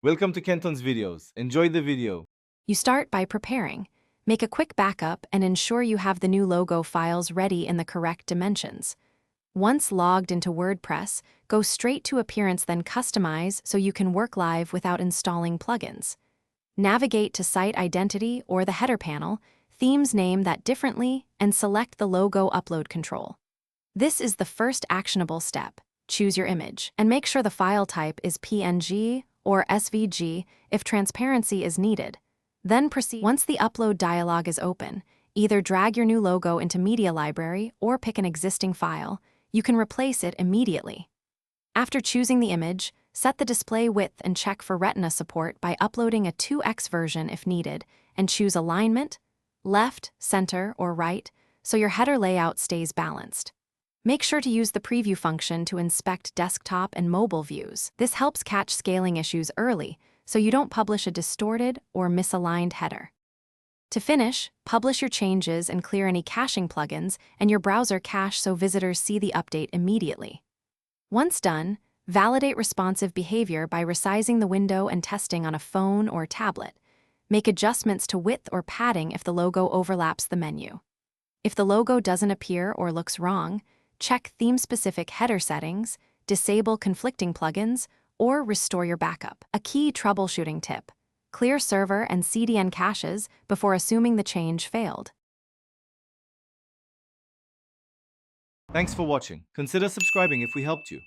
Welcome to Kenton's videos. Enjoy the video. You start by preparing. Make a quick backup and ensure you have the new logo files ready in the correct dimensions. Once logged into WordPress, go straight to Appearance, then Customize so you can work live without installing plugins. Navigate to Site Identity or the header panel, themes name that differently, and select the logo upload control. This is the first actionable step. Choose your image, and make sure the file type is PNG or SVG if transparency is needed. Then proceed. Once the upload dialog is open, either drag your new logo into Media Library or pick an existing file. You can replace it immediately. After choosing the image, set the display width and check for Retina support by uploading a 2x version if needed, and choose alignment, left, center, or right, so your header layout stays balanced. Make sure to use the preview function to inspect desktop and mobile views. This helps catch scaling issues early, so you don't publish a distorted or misaligned header. To finish, publish your changes and clear any caching plugins and your browser cache so visitors see the update immediately. Once done, validate responsive behavior by resizing the window and testing on a phone or tablet. Make adjustments to width or padding if the logo overlaps the menu. If the logo doesn't appear or looks wrong, check theme-specific header settings, disable conflicting plugins, or restore your backup. A key troubleshooting tip: clear server and CDN caches before assuming the change failed. Thanks for watching. Consider subscribing if we helped you.